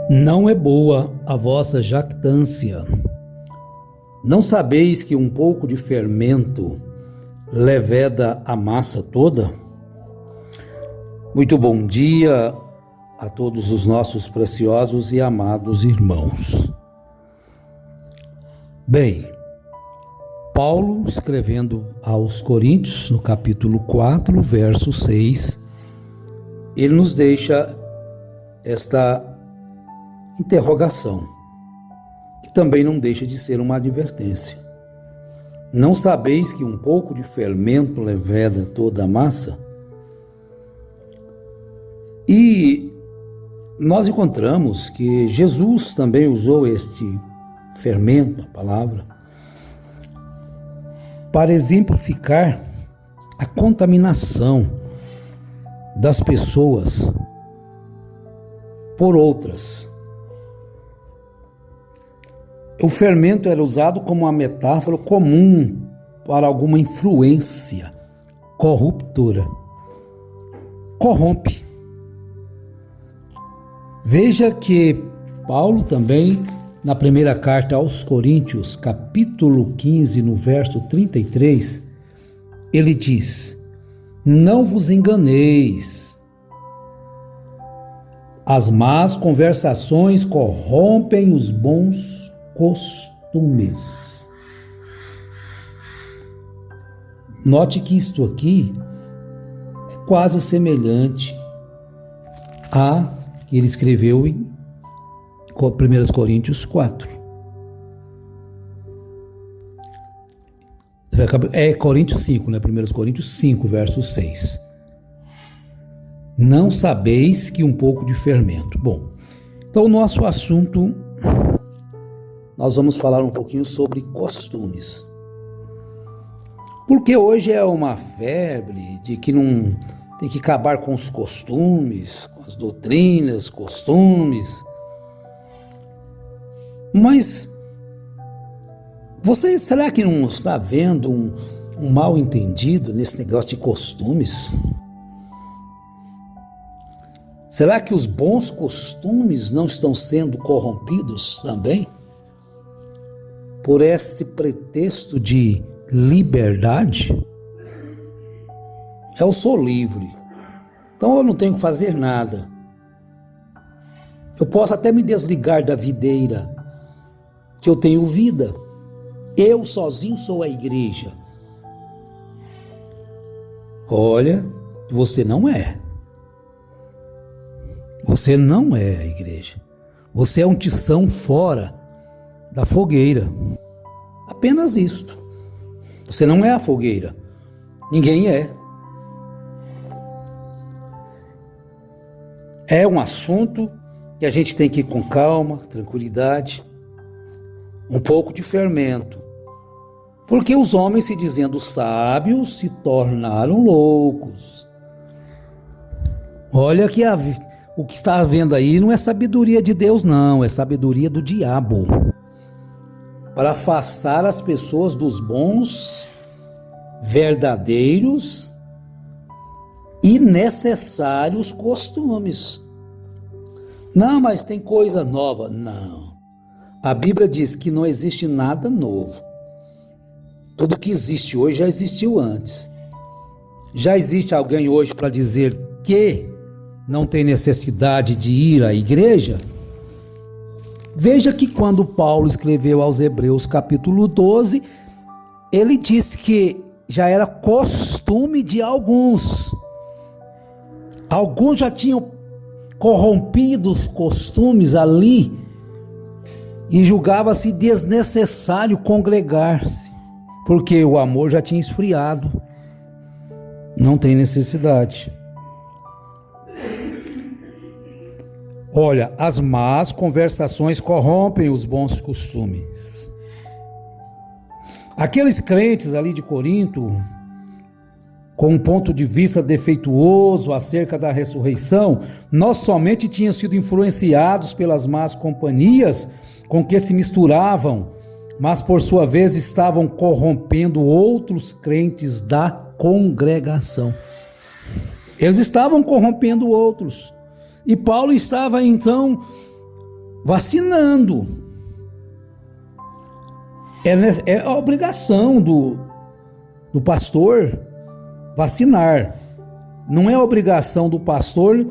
Não é boa a vossa jactância. Não sabeis que um pouco de fermento leveda a massa toda? Muito bom dia a todos os nossos preciosos e amados irmãos. Bem, Paulo, escrevendo aos Coríntios, no capítulo 4, verso 6, ele nos deixa esta interrogação, que também não deixa de ser uma advertência. Não sabeis que um pouco de fermento leveda toda a massa? E nós encontramos que Jesus também usou este fermento, a palavra, para exemplificar a contaminação das pessoas por outras. O fermento era usado como uma metáfora comum para alguma influência corruptora. Corrompe. Veja que Paulo também, na primeira carta aos Coríntios, capítulo 15, no verso 33, ele diz: não vos enganeis, as más conversações corrompem os bons costumes. Note que isto aqui é quase semelhante a que ele escreveu em 1 Coríntios 4. É Coríntios 5, né? 1 Coríntios 5, verso 6. Não sabeis que um pouco de fermento. Bom, então o nosso assunto, nós vamos falar um pouquinho sobre costumes. Porque hoje é uma febre de que não tem que acabar com os costumes, com as doutrinas, costumes. Mas você será que não está vendo um mal entendido nesse negócio de costumes? Será que os bons costumes não estão sendo corrompidos também? Por esse pretexto de liberdade? Eu sou livre, então eu não tenho que fazer nada. Eu posso até me desligar da videira, que eu tenho vida. Eu sozinho sou a igreja. Olha, você não é. Você não é a igreja. Você é um tição fora da fogueira. Apenas isto. Você não é a fogueira. Ninguém é. É um assunto que a gente tem que ir com calma, tranquilidade, um pouco de fermento. Porque os homens, se dizendo sábios, se tornaram loucos. Olha que o que está havendo aí não é sabedoria de Deus, não, é sabedoria do diabo. Para afastar as pessoas dos bons, verdadeiros e necessários costumes. Não, mas tem coisa nova. Não. A Bíblia diz que não existe nada novo. Tudo que existe hoje já existiu antes. Já existe alguém hoje para dizer que não tem necessidade de ir à igreja? Veja que quando Paulo escreveu aos Hebreus capítulo 12, ele disse que já era costume de alguns. Alguns já tinham corrompido os costumes ali e julgava-se desnecessário congregar-se, porque o amor já tinha esfriado. Não tem necessidade. Olha, as más conversações corrompem os bons costumes. Aqueles crentes ali de Corinto, com um ponto de vista defeituoso acerca da ressurreição, não somente tinham sido influenciados pelas más companhias com que se misturavam, mas por sua vez estavam corrompendo outros crentes da congregação. Eles estavam corrompendo outros. E Paulo estava então vacinando. É a obrigação do pastor vacinar. Não é a obrigação do pastor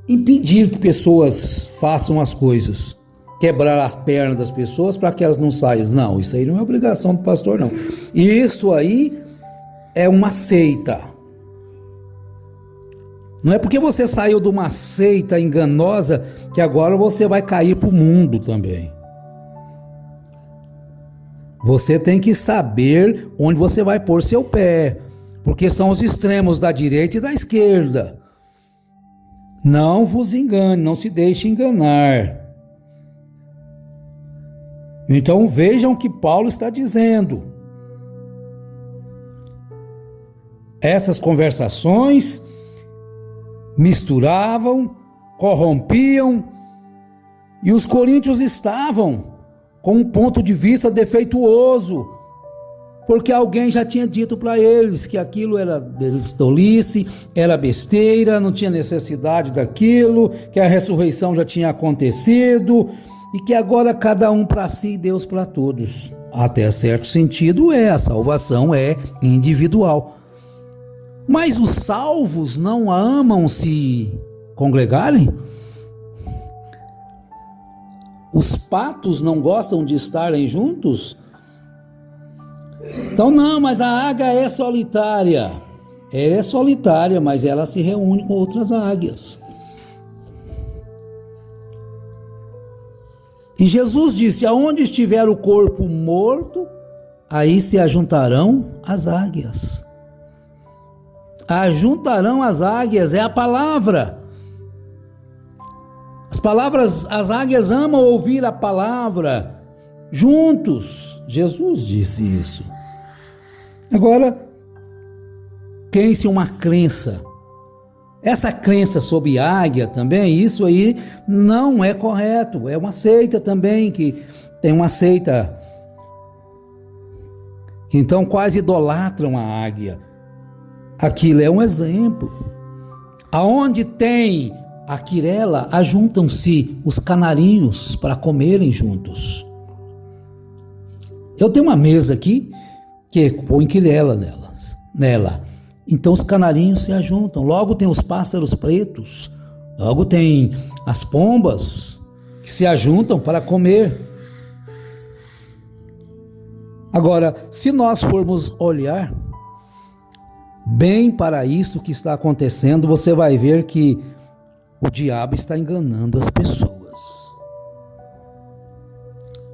impedir que pessoas façam as coisas, quebrar a perna das pessoas para que elas não saiam. Não, isso aí não é obrigação do pastor, não. Isso aí é uma seita. Não é porque você saiu de uma seita enganosa que agora você vai cair para o mundo também. Você tem que saber onde você vai pôr seu pé, porque são os extremos da direita e da esquerda. Não vos engane, não se deixe enganar. Então vejam o que Paulo está dizendo. Essas conversações misturavam, corrompiam, e os coríntios estavam com um ponto de vista defeituoso, porque alguém já tinha dito para eles que aquilo era tolice, era besteira, não tinha necessidade daquilo, que a ressurreição já tinha acontecido e que agora cada um para si e Deus para todos. Até certo sentido a salvação é individual. Mas os salvos não amam se congregarem? Os patos não gostam de estarem juntos? Então não, mas a águia é solitária. Ela é solitária, mas ela se reúne com outras águias. E Jesus disse: aonde estiver o corpo morto, aí se ajuntarão as águias. Ajuntarão as águias, é a palavra. As águias amam ouvir a palavra juntos. Jesus disse isso. Agora, tem-se uma crença. Essa crença sobre águia também, isso aí não é correto. É uma seita também, que tem uma seita que então quase idolatram a águia. Aquilo é um exemplo. Aonde tem a quirela, ajuntam-se os canarinhos para comerem juntos. Eu tenho uma mesa aqui que põe quirela nela. Então os canarinhos se ajuntam. Logo tem os pássaros pretos. Logo tem as pombas que se ajuntam para comer. Agora, se nós formos olhar bem para isso que está acontecendo, você vai ver que o diabo está enganando as pessoas.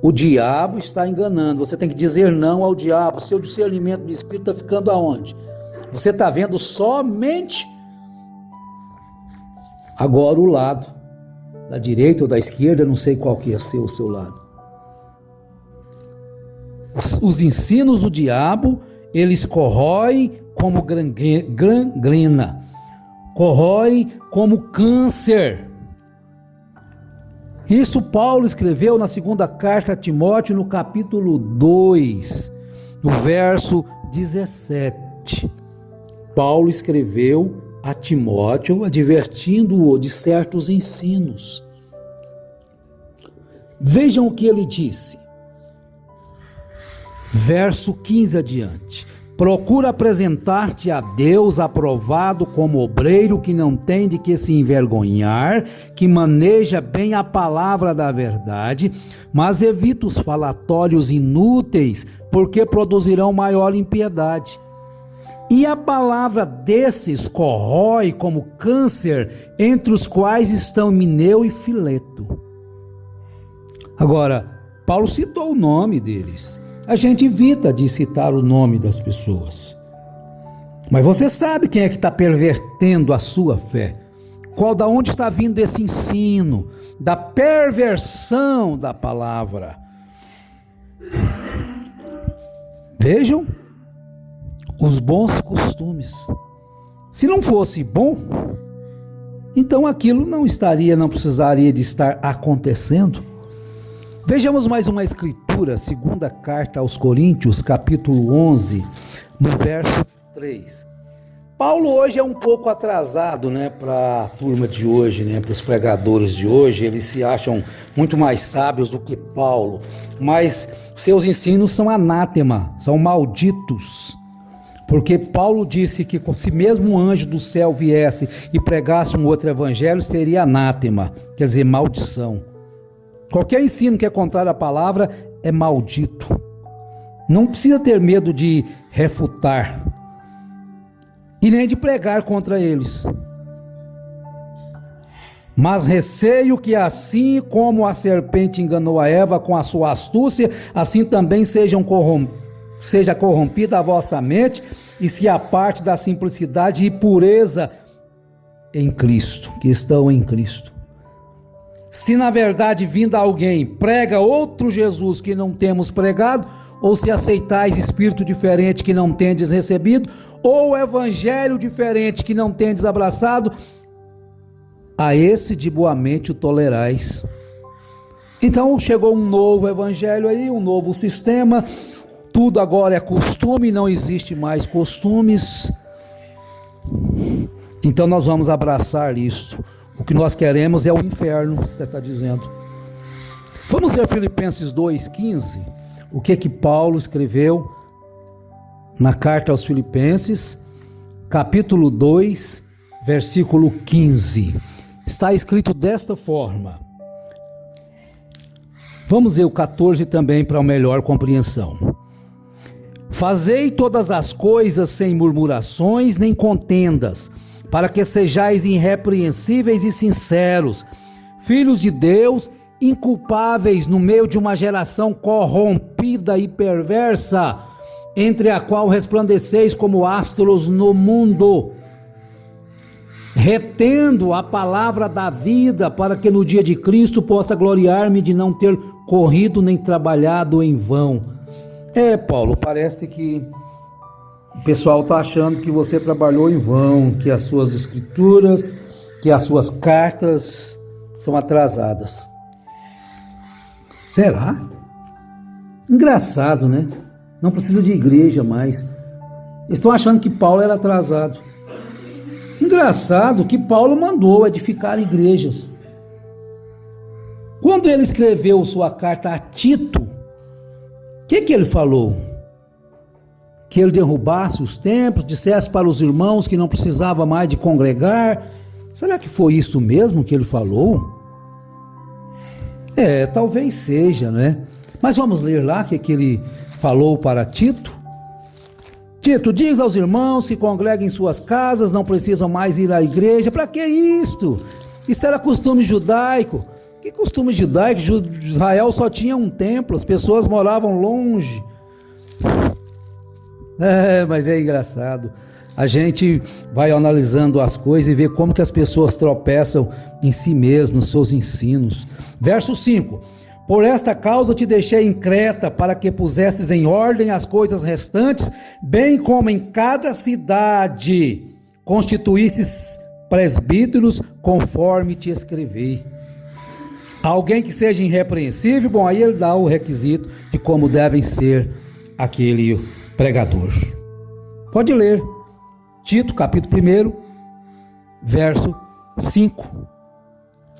O diabo está enganando. Você tem que dizer não ao diabo. Seu discernimento do espírito está ficando aonde? Você está vendo somente agora o lado da direita ou da esquerda, não sei qual que ia ser o seu lado. Os ensinos do diabo, eles corroem como gangrena, corrói como câncer. Isso Paulo escreveu na segunda carta a Timóteo, no capítulo 2, no verso 17. Paulo escreveu a Timóteo advertindo-o de certos ensinos. Vejam o que ele disse. Verso 15 adiante. Procura apresentar-te a Deus aprovado como obreiro que não tem de que se envergonhar, que maneja bem a palavra da verdade, mas evita os falatórios inúteis, porque produzirão maior impiedade. E a palavra desses corrói como câncer, entre os quais estão Mineu e Fileto. Agora, Paulo citou o nome deles. A gente evita de citar o nome das pessoas. Mas você sabe quem é que está pervertendo a sua fé? Da onde está vindo esse ensino da perversão da palavra? Vejam os bons costumes. Se não fosse bom, então aquilo não precisaria de estar acontecendo. Vejamos mais uma escritura, segunda carta aos Coríntios, capítulo 11, no verso 3. Paulo hoje é um pouco atrasado, né, para a turma de hoje, né, para os pregadores de hoje. Eles se acham muito mais sábios do que Paulo, mas seus ensinos são anátema, são malditos. Porque Paulo disse que se mesmo um anjo do céu viesse e pregasse um outro evangelho, seria anátema, quer dizer, maldição. Qualquer ensino que é contrário à palavra é maldito. Não precisa ter medo de refutar e nem de pregar contra eles. Mas receio que assim como a serpente enganou a Eva com a sua astúcia, assim também seja corrompida a vossa mente e se aparte da simplicidade e pureza em Cristo, que estão em Cristo. Se na verdade vinda alguém prega outro Jesus que não temos pregado, ou se aceitais espírito diferente que não tendes recebido, ou evangelho diferente que não tendes abraçado, a esse de boa mente o tolerais. Então chegou um novo evangelho aí, um novo sistema, tudo agora é costume, não existe mais costumes. Então nós vamos abraçar isto. O que nós queremos é o inferno, você está dizendo. Vamos ver Filipenses 2,15, o que Paulo escreveu na carta aos Filipenses, capítulo 2, versículo 15. Está escrito desta forma. Vamos ver o 14 também para melhor compreensão. Fazei todas as coisas sem murmurações nem contendas, para que sejais irrepreensíveis e sinceros, filhos de Deus, inculpáveis no meio de uma geração corrompida e perversa, entre a qual resplandeceis como astros no mundo, retendo a palavra da vida, para que no dia de Cristo possa gloriar-me de não ter corrido nem trabalhado em vão. Paulo, parece que o pessoal está achando que você trabalhou em vão, que as suas escrituras, que as suas cartas são atrasadas. Será? Engraçado, né? Não precisa de igreja mais. Eles estão achando que Paulo era atrasado. Engraçado que Paulo mandou edificar igrejas. Quando ele escreveu sua carta a Tito, o que ele falou? Que ele derrubasse os templos, dissesse para os irmãos que não precisava mais de congregar. Será que foi isso mesmo que ele falou? Talvez seja, né? Mas vamos ler lá o que ele falou para Tito. Tito, diz aos irmãos que congreguem em suas casas, não precisam mais ir à igreja. Para que isto? Isso era costume judaico. Que costume judaico? Israel só tinha um templo, as pessoas moravam longe. Mas é engraçado. A gente vai analisando as coisas e vê como que as pessoas tropeçam em si mesmas, nos seus ensinos. Verso 5. Por esta causa te deixei em Creta, para que pusesses em ordem as coisas restantes, bem como em cada cidade constituísses presbíteros, conforme te escrevi. Alguém que seja irrepreensível, bom, aí ele dá o requisito de como devem ser aquele pregador. Pode ler Tito, capítulo 1, verso 5.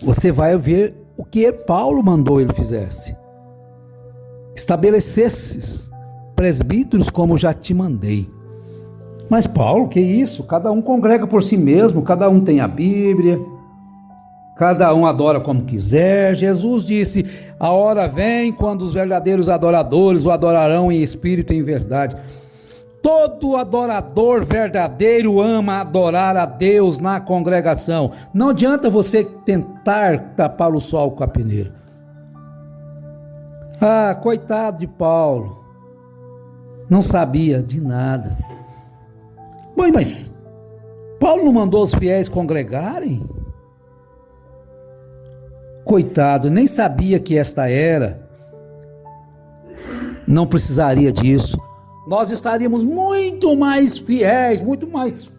Você vai ver o que Paulo mandou ele fizesse. Estabelecesses presbíteros como já te mandei. Mas Paulo, que isso? Cada um congrega por si mesmo, cada um tem a Bíblia, cada um adora como quiser. Jesus disse, a hora vem quando os verdadeiros adoradores o adorarão em espírito e em verdade. Todo adorador verdadeiro ama adorar a Deus na congregação. Não adianta você tentar tapar o sol com a peneira. Coitado de Paulo. Não sabia de nada. Bom, mas Paulo não mandou os fiéis congregarem? Coitado, nem sabia que esta era. Não precisaria disso. Nós estaríamos muito mais fiéis, muito mais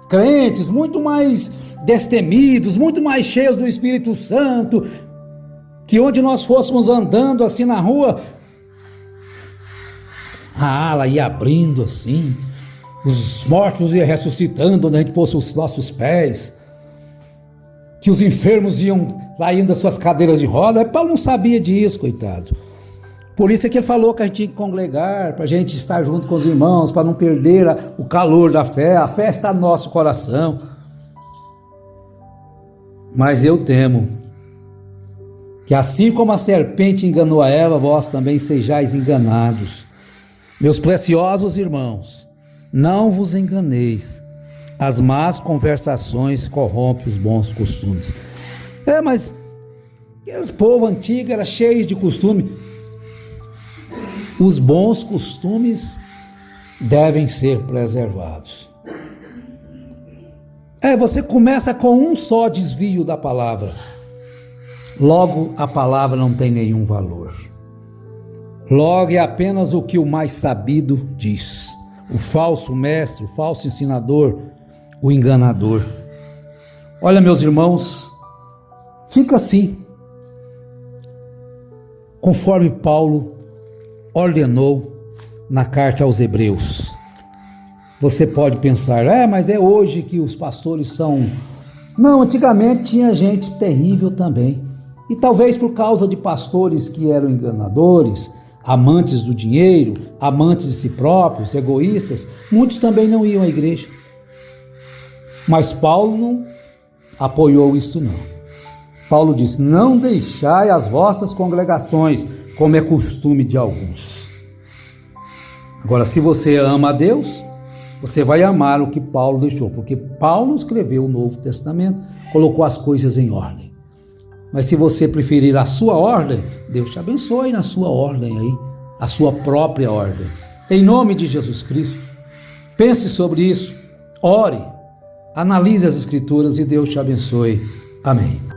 crentes, muito mais destemidos, muito mais cheios do Espírito Santo, que onde nós fôssemos andando assim na rua, a ala ia abrindo assim, os mortos iam ressuscitando onde a gente pôs os nossos pés, que os enfermos iam saindo das suas cadeiras de roda. Paulo não sabia disso, coitado. Por isso é que ele falou que a gente tinha que congregar, para a gente estar junto com os irmãos, para não perder o calor da fé. A fé está no nosso coração. Mas eu temo que assim como a serpente enganou a Eva, vós também sejais enganados. Meus preciosos irmãos, não vos enganeis. As más conversações corrompem os bons costumes. Mas esse povo antigo era cheio de costume. Os bons costumes devem ser preservados. Você começa com um só desvio da palavra. Logo, a palavra não tem nenhum valor. Logo, é apenas o que o mais sabido diz. O falso mestre, o falso ensinador, o enganador. Olha, meus irmãos, fica assim, conforme Paulo ordenou na carta aos Hebreus. Você pode pensar, mas é hoje que os pastores são... Não, antigamente tinha gente terrível também. E talvez por causa de pastores que eram enganadores, amantes do dinheiro, amantes de si próprios, egoístas, muitos também não iam à igreja. Mas Paulo não apoiou isso não. Paulo disse, não deixai as vossas congregações, como é costume de alguns. Agora, se você ama a Deus, você vai amar o que Paulo deixou, porque Paulo escreveu o Novo Testamento, colocou as coisas em ordem. Mas se você preferir a sua ordem, Deus te abençoe na sua ordem aí, a sua própria ordem. Em nome de Jesus Cristo, pense sobre isso, ore, analise as Escrituras e Deus te abençoe. Amém.